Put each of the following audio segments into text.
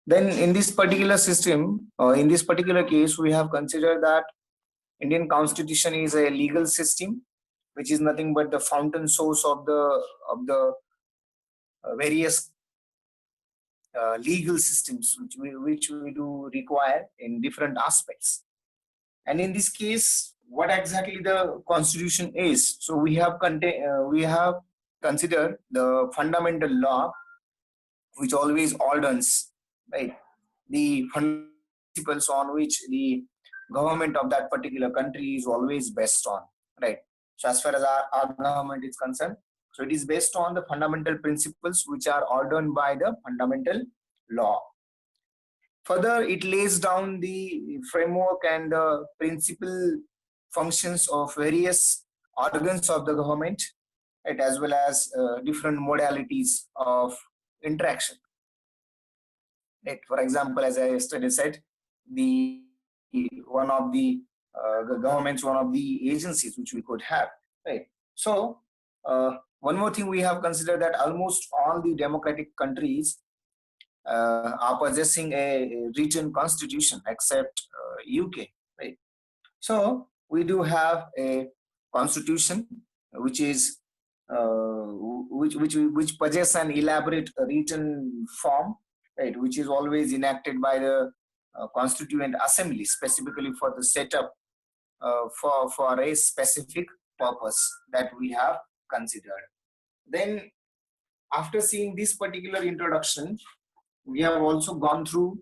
Then in this particular system, in this particular case, we have considered that Indian Constitution is a legal system, which is nothing but the fountain source of the various legal systems which we do require in different aspects. And in this case, what exactly the Constitution is? So we have considered the fundamental law, which always orders, right, the principles on which the government of that particular country is always based on, right? So as far as our government is concerned, so it is based on the fundamental principles which are ordered by the fundamental law. Further, it lays down the framework and the principal functions of various organs of the government, right, as well as different modalities of interaction. Right. For example, as I yesterday said, the one of the government's one of the agencies which we could have, right? So one more thing we have considered, that almost all the democratic countries are possessing a written constitution except UK, right? So we do have a constitution which is which possess an elaborate written form, right, which is always enacted by the Constituent Assembly, specifically for the setup for a specific purpose that we have considered. Then, after seeing this particular introduction, we have also gone through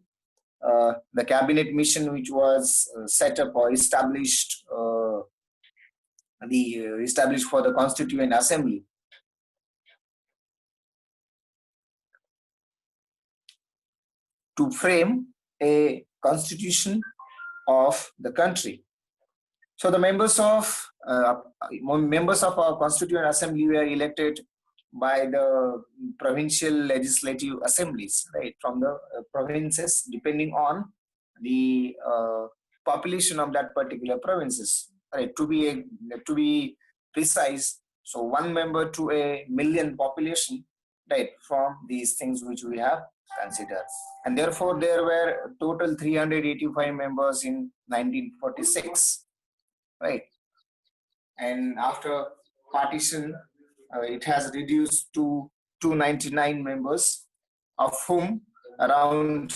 the cabinet mission which was set up or established established for the Constituent Assembly to frame a constitution of the country. So the members of our Constituent Assembly were elected by the provincial legislative assemblies, right, from the provinces, depending on the population of that particular provinces, right. To be precise, so 1 member to a million population, right, from these things which we have considered. And therefore there were total 385 members in 1946, right. And after partition, it has reduced to 299 members, of whom around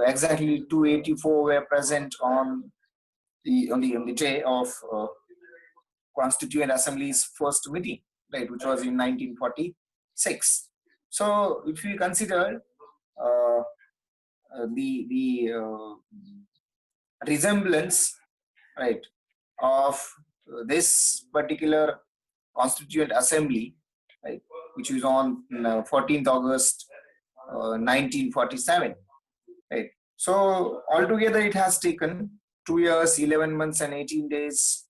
exactly 284 were present on the day of Constituent Assembly's first meeting, right, which was in 1946. So if we consider the resemblance, right, of this particular Constituent Assembly, right, which was on 14th August 1947, right. So altogether it has taken 2 years, 11 months and 18 days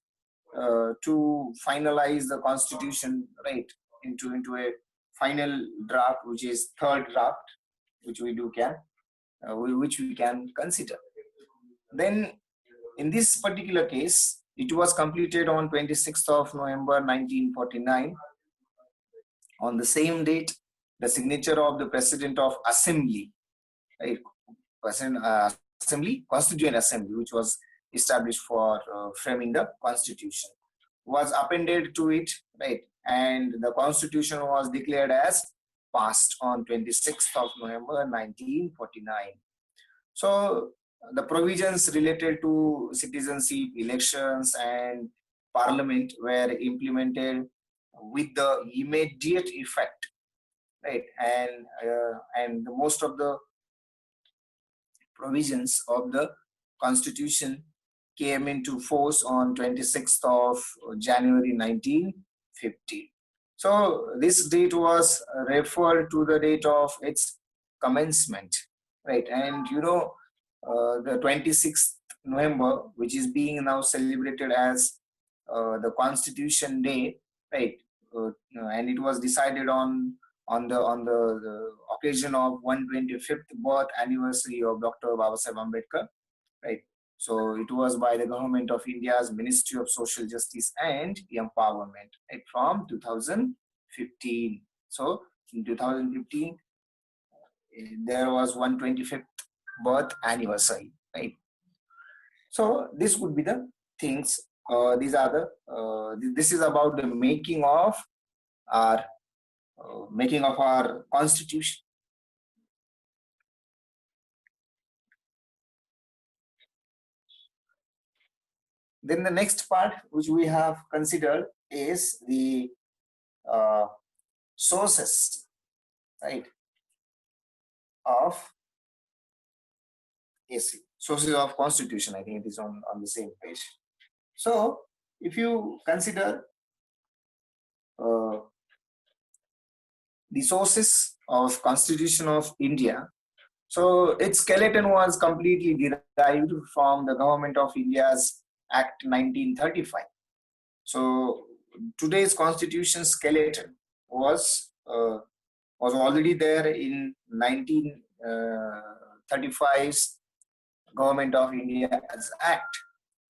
to finalize the constitution, right, into a final draft, which is third draft, which we can consider. Then in this particular case, it was completed on 26th of November 1949. On the same date, the signature of the President of Assembly, right, Constituent Assembly, which was established for framing the Constitution, was appended to it, right, and the Constitution was declared as passed on 26th of November 1949. So the provisions related to citizenship, elections, and parliament were implemented with the immediate effect, right, and most of the provisions of the Constitution came into force on 26th of January 1950. So this date was referred to the date of its commencement, right? And the 26th November, which is being now celebrated as the Constitution Day, right? And it was decided on the occasion of 125th birth anniversary of Dr. Babasaheb Ambedkar, right? So it was by the government of India's Ministry of Social Justice and Empowerment, right, from 2015. So in 2015, there was 125th birth anniversary, right? So this would be the things. These are the. This is about the our making of our constitution. Then the next part which we have considered is the sources, right, of AC. Sources of constitution. I think it is on the same page. So if you consider the sources of Constitution of India, so its skeleton was completely derived from the Government of India's Act 1935. So today's constitution skeleton was already there in 1935's Government of India's Act,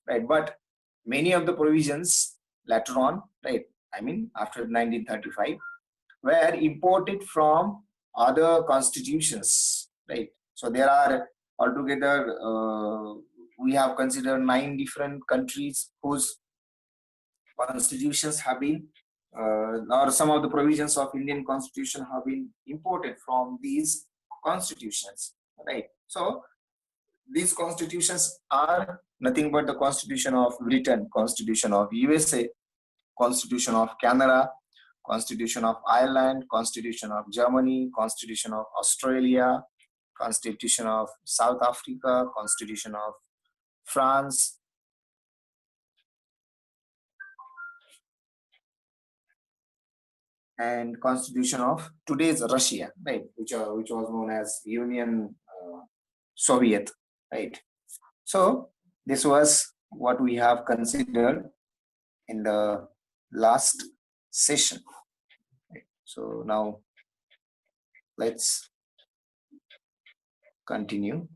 right? But many of the provisions later on, right, I mean after 1935, were imported from other constitutions, right? So there are altogether, we have considered 9 different countries whose constitutions have been, or some of the provisions of Indian constitution have been imported from these constitutions, right? So these constitutions are nothing but the Constitution of Britain, Constitution of USA, Constitution of Canada, Constitution of Ireland, Constitution of Germany, Constitution of Australia, Constitution of South Africa, Constitution of France, and Constitution of today's Russia, right, which was known as Union Soviet, right? So this was what we have considered in the last session. Right? So now let's continue.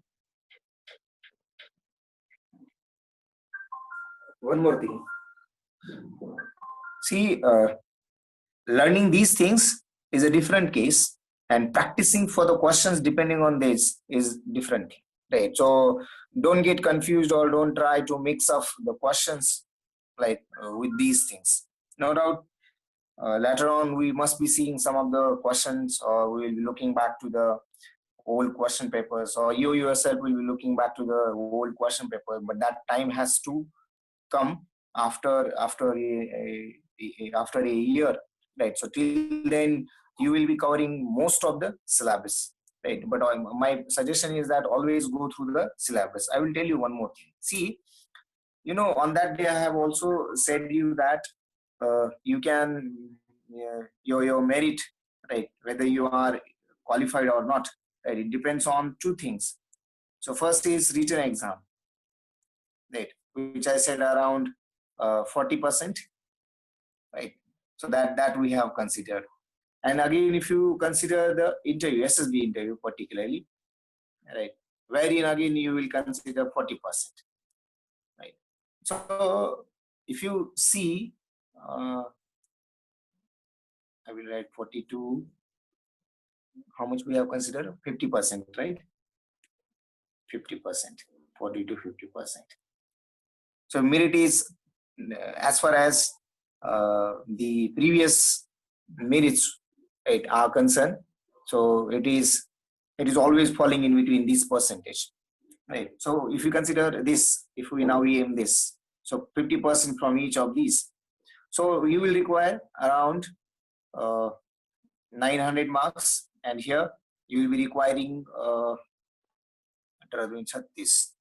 One more thing. See, learning these things is a different case, and practicing for the questions depending on this is different, right? So don't get confused or don't try to mix up the questions like with these things. No doubt, later on we must be seeing some of the questions, or we will be looking back to the old question papers, or you yourself will be looking back to the old question paper, but that time has to come after a year, right? So till then you will be covering most of the syllabus, right? But my suggestion is that always go through the syllabus. I will tell you one more thing. See, on that day I have also said you that you can, your merit, right, whether you are qualified or not, right, it depends on 2 things. So first is written exam, right, which I said around 40%, right? So that we have considered. And again, if you consider the interview, SSB interview particularly, right, wherein again you will consider 40%, right? So if you see, I will write 42. How much we have considered? 50%, right? 50%, 40 to 50%. So merit is, as far as the previous merits, right, are concerned. So it is always falling in between this percentage, right? So if you consider this, if we now aim this, so 50% from each of these, so you will require around 900 marks, and here you will be requiring 36,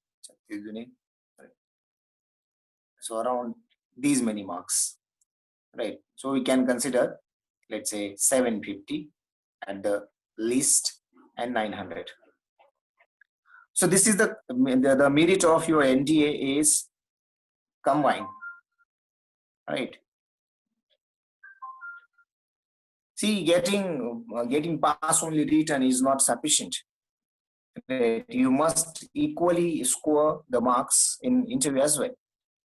so around these many marks, right? So we can consider, let's say 750 at the least and 900. So this is the merit of your NDA is combined, right? See, getting pass only written is not sufficient. Right? You must equally score the marks in interview as well.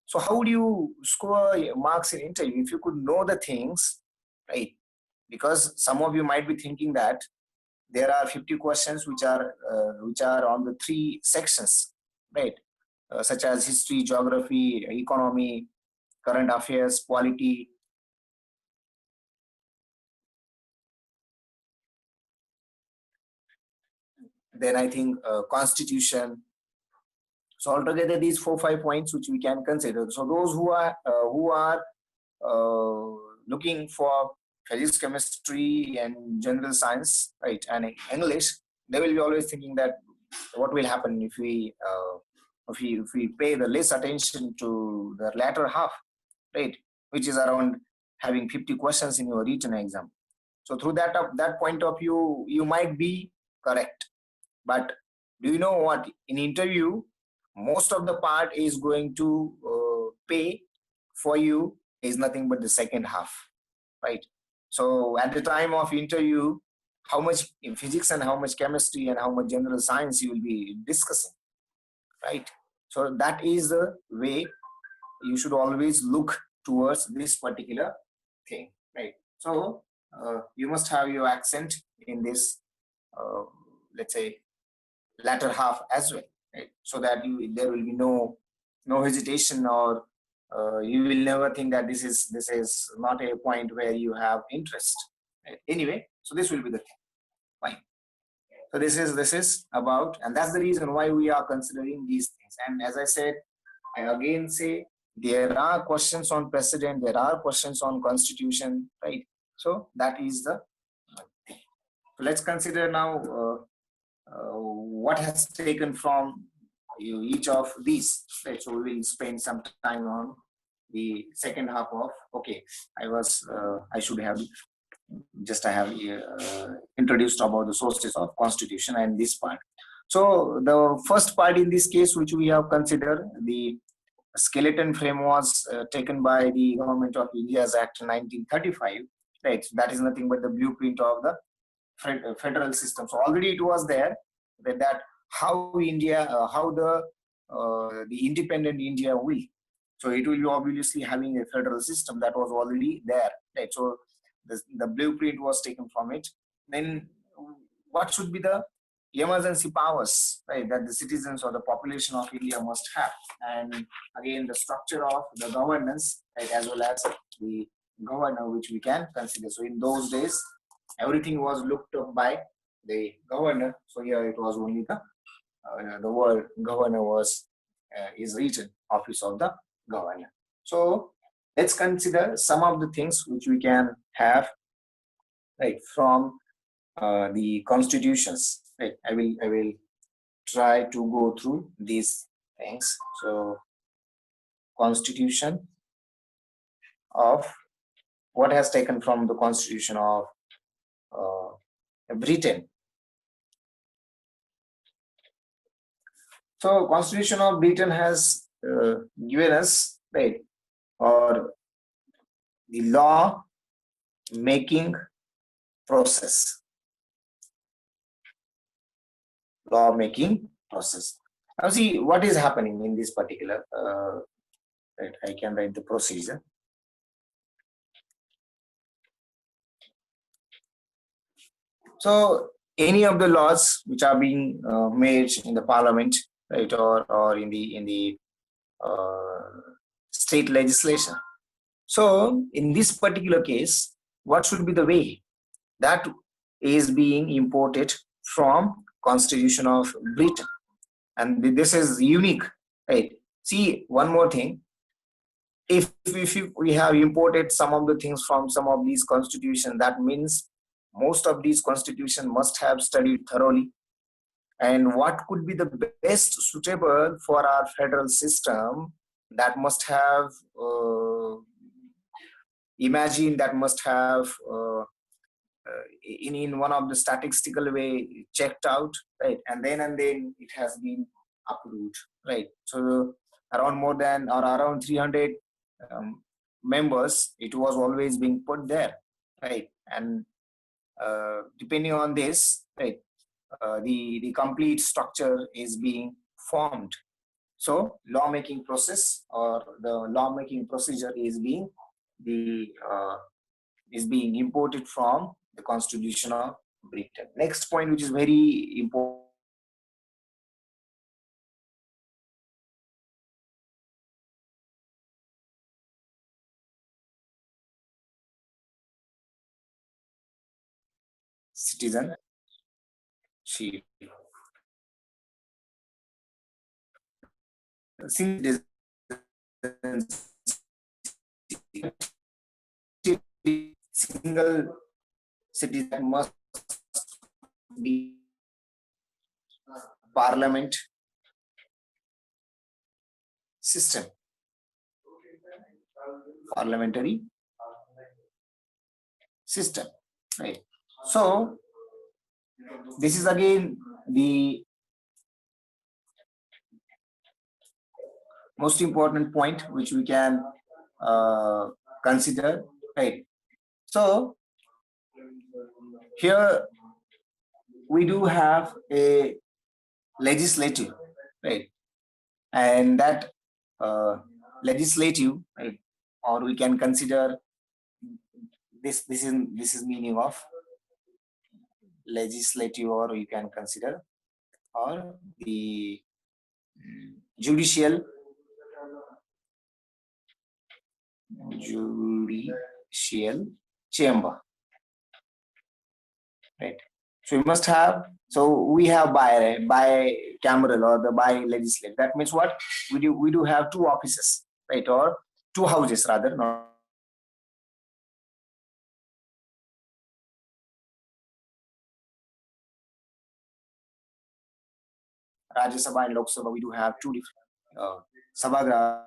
So how do you score marks in interview if you could know the things, right? Because some of you might be thinking that there are 50 questions which are on the three sections, right? Such as history, geography, economy, current affairs, polity. Then I think constitution. So altogether, these 4-5 points which we can consider. So those who are looking for physics, chemistry, and general science, right, and English, they will be always thinking that what will happen if we pay the less attention to the latter half, right, which is around having 50 questions in your written exam. So through that point of view, you might be correct. But do you know what? In interview, most of the part is going to pay for you is nothing but the second half, right? So at the time of interview, how much in physics and how much chemistry and how much general science you will be discussing, right? So that is the way you should always look towards this particular thing, right? So you must have your accent in this, uh, let's say, latter half as well, right? So that there will be no hesitation, or you will never think that this is not a point where you have interest, right? Anyway, so this will be the thing. Fine. So this is about, and that's the reason why we are considering these things. And as I said, I again say there are questions on precedent, there are questions on constitution, right? So that is the thing. So let's consider now what has taken from each of these, right? So we will spend some time on the second half of, okay, I should have just I have introduced about the sources of constitution and this part. So the first part in this case which we have considered, the skeleton frame was taken by the Government of India's Act 1935, right? So that is nothing but the blueprint of the federal system. So already it was there that how India, how the independent India will. So it will be obviously having a federal system that was already there, right? So the blueprint was taken from it. Then what should be the emergency powers, right, that the citizens or the population of India must have, and again the structure of the governance, right, as well as the governor which we can consider. So in those days, everything was looked up by the governor. So here it was only the word governor was is written, office of the governor. So let's consider some of the things which we can have, right, from the constitutions. Right, I will try to go through these things. So constitution of what has taken from the constitution of Britain. So Constitution of Britain has given us, right, or the law making process. Law making process. Now see what is happening in this particular, right, I can write the procedure. So any of the laws which are being made in the parliament, right, or in the state legislation. So in this particular case, what should be the way that is being imported from Constitution of Britain? And this is unique, right? See, one more thing. If we have imported some of the things from some of these constitutions, that means most of these constitutions must have studied thoroughly. And what could be the best suitable for our federal system, that must have imagined, that must have in one of the statistical way checked out, right, and then it has been approved, right? So around more than or around 300 members, it was always being put there, right? And depending on this, right, the complete structure is being formed. So lawmaking process or the lawmaking procedure the uh, is being imported from the Constitution of Britain. Next point, which is very important. Citizenship. Since single citizen must be parliament system, parliamentary system, right? So this is again the most important point which we can consider, right? So here we do have a legislative, right? And that legislative, right, or we can consider this is meaning of legislative, or you can consider or the judicial chamber, right? So we must have, so we have bicameral or the bi legislative. That means what we do have two offices, right, or two houses rather, not Rajya Sabha and Lok Sabha. We do have two different Sabhagrahas.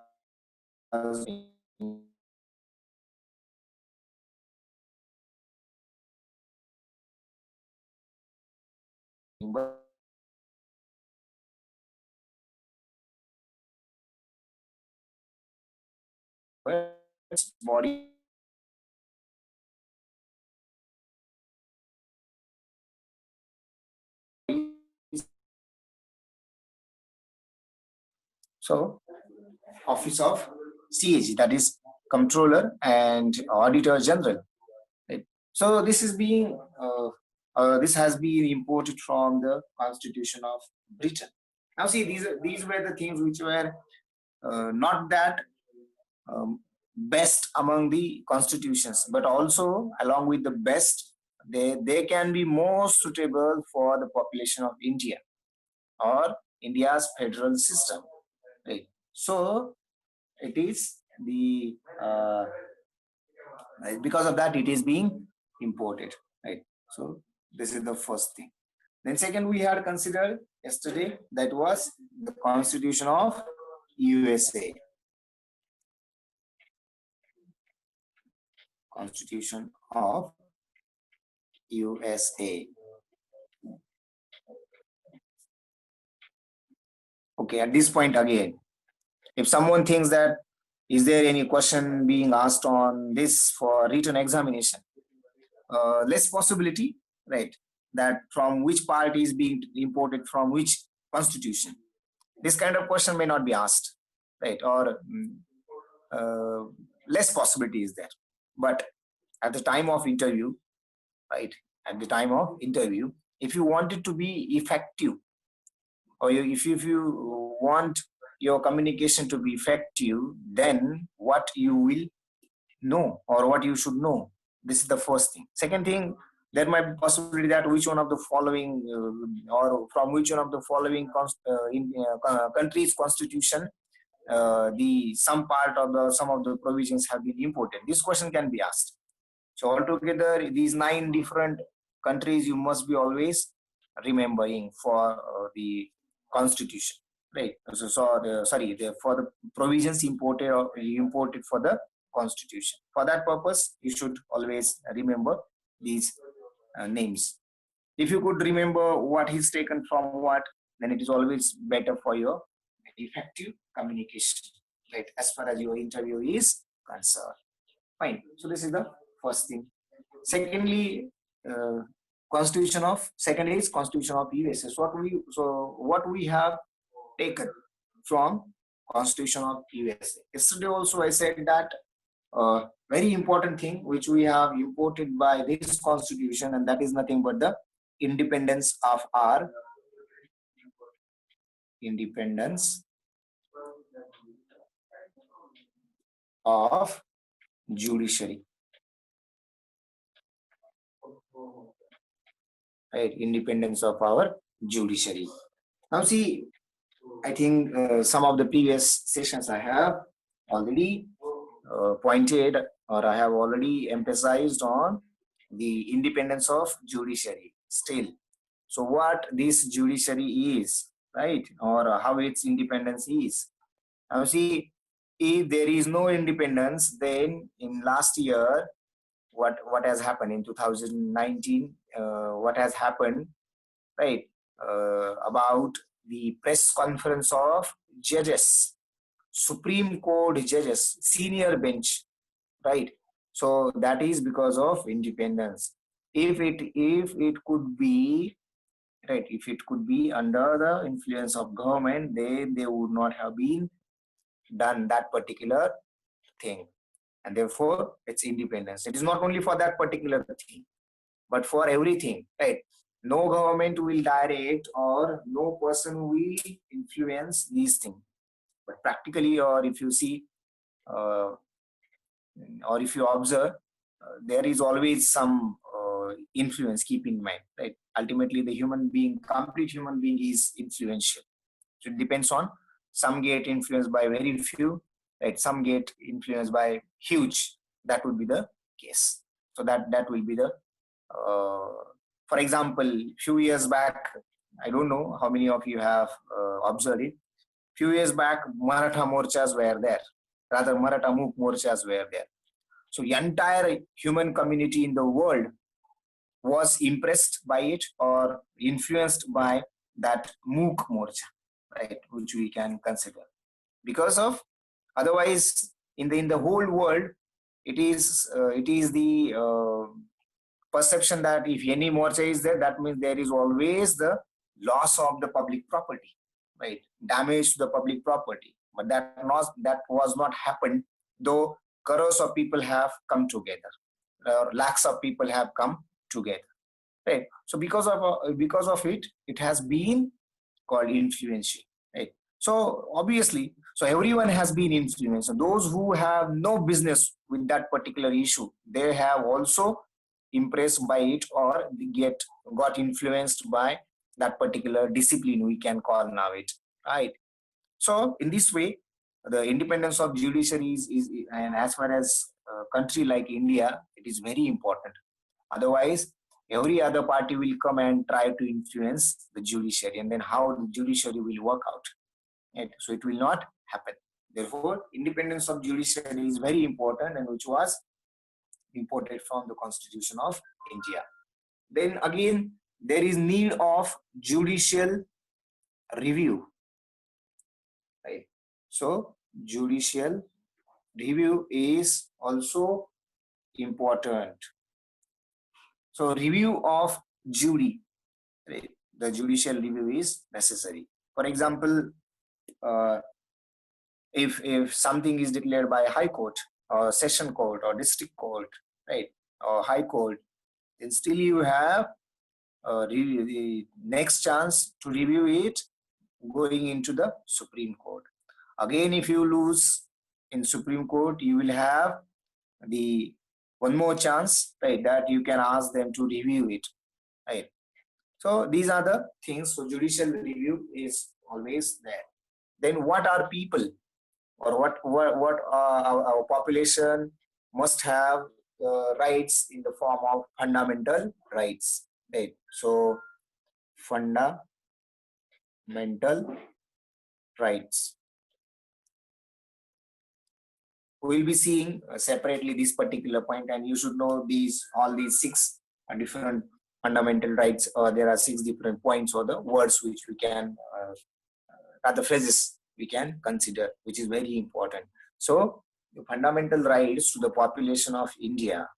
Body. So, Office of CAG, that is Controller and Auditor General. Right? So this is being this has been imported from the Constitution of Britain. Now, see, these were the things which were not that best among the constitutions, but also along with the best, they can be more suitable for the population of India or India's federal system. Right? So it is the because of that it is being imported, right? So this is the first thing. Then second, we had considered yesterday, that was the Constitution of USA. Constitution of USA. Okay, at this point again, if someone thinks that is there any question being asked on this for written examination, less possibility, right, that from which part is being imported from which constitution. This kind of question may not be asked, right, or less possibility is there. But at the time of interview, right, at the time of interview, if you want it to be effective, or if you want your communication to be effective, then what you will know or what you should know, this is the first thing. Second thing, there might be possibility that which one of the following or from which one of the following country's constitution the some part of the some of the provisions have been imported. This question can be asked. So altogether, these 9 different countries you must be always remembering for the constitution, right? For the provisions imported or imported for the constitution. For that purpose, you should always remember these names. If you could remember what is taken from what, then it is always better for your effective communication, right, as far as your interview is concerned. Fine. So this is the first thing. Secondly, Constitution of second is Constitution of USA. So what we have taken from Constitution of USA. Yesterday also I said that very important thing which we have imported by this constitution, and that is nothing but the independence of our independence of judiciary, right? Independence of our judiciary. Now see, I think some of the previous sessions I have already pointed, or I have already emphasized on the independence of judiciary still. So what this judiciary is, right? Or how its independence is. Now see, if there is no independence, then in last year, what has happened in 2019, what has happened, right? About the press conference of judges, Supreme Court judges, senior bench, right? So that is because of independence. If it could be, right, if it could be under the influence of government, they would not have been done that particular thing, and therefore it's independence. It is not only for that particular thing, but for everything, right? No government will direct, or no person will influence these things. But practically, or if you see, uh, or if you observe, there is always some influence. Keep in mind, right? Ultimately, the human being, complete human being, is influential. So it depends on, some get influenced by very few, right? Some get influenced by huge. That would be the case. So that will be the, for example, few years back, I don't know how many of you have observed it. Few years back, Maratha morchas were there. Rather, Maratha Mook morchas were there. So the entire human community in the world was impressed by it or influenced by that Mook morcha, right? Which we can consider. Because of, otherwise, in the whole world, it is the perception that if any morcha is there, that means there is always the loss of the public property, right? Damage to the public property. But that was not happened, though crores of people have come together, or lakhs of people have come together, right? So because of it, it has been called influential, right? So obviously, so everyone has been influenced. Those who have no business with that particular issue, they have also impressed by it, or got influenced by that particular discipline, we can call now it, right? So in this way, the independence of judiciary is and as far as a country like India, it is very important. Otherwise, every other party will come and try to influence the judiciary, and then how the judiciary will work out, right? So it will not happen. Therefore, independence of judiciary is very important, and which was imported from the Constitution of India. Then again, there is need of judicial review, right? So judicial review is also important. So review of jury, right? The judicial review is necessary. For example, if something is declared by High Court or Session Court or District Court, right, or High Court, then still you have the next chance to review it going into the Supreme Court. Again, if you lose in Supreme Court, you will have the one more chance, right, that you can ask them to review it, right? So these are the things. So judicial review is always there. Then what are people, or what our population must have rights in the form of fundamental rights, right? So fundamental rights. We will be seeing separately this particular point, and you should know all these six different fundamental rights. There are six different points, or the words which we can, rather phrases we can consider, which is very important. So the fundamental rights to the population of India,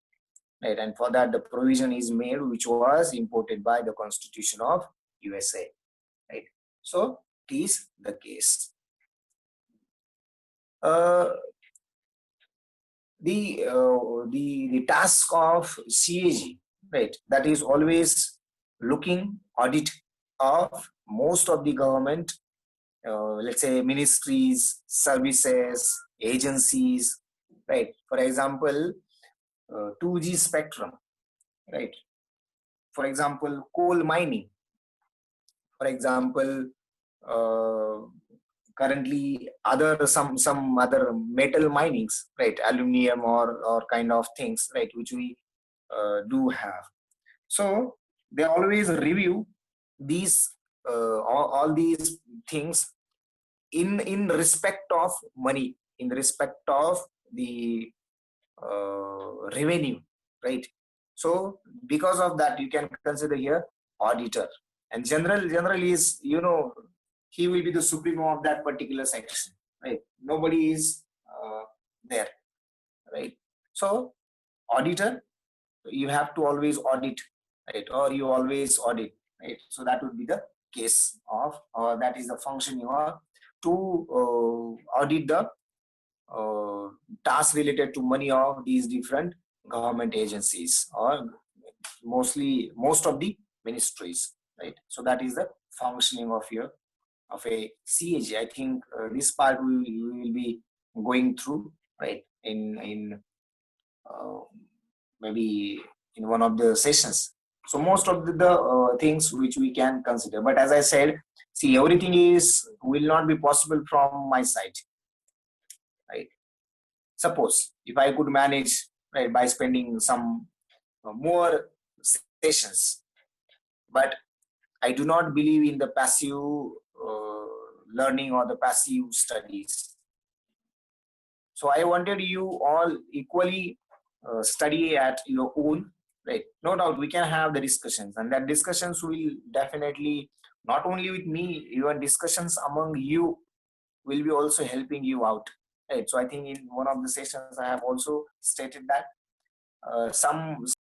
right? And for that, the provision is made, which was imported by the Constitution of USA, right? So it is the case. The task of CAG, right? That is always looking audit of most of the government, let's say ministries, services, agencies, right? For example, 2G spectrum, right? For example, coal mining. For example, uh, currently other some other metal minings, right? Aluminum or kind of things, right? Which we do have. So they always review these all these things in respect of money, in respect of the revenue, right? So because of that, you can consider here auditor. And general is, he will be the supremo of that particular section, right? Nobody is there, right? So auditor, you have to always audit, right? Or you always audit, right? So that would be the case of, or that is the function you are to audit the tasks related to money of these different government agencies, or most of the ministries, right? So that is the functioning of a CAG. I think this part we will be going through, right, in uh, maybe in one of the sessions. So most of the things which we can consider, but as I said, see, everything is will not be possible from my side, right? Suppose if I could manage, right, by spending some more sessions, but I do not believe in the passive learning or the passive studies. So I wanted you all equally study at your own, right? No doubt we can have the discussions, and that discussions will definitely, not only with me, even discussions among you will be also helping you out, right? So I think in one of the sessions I have also stated that some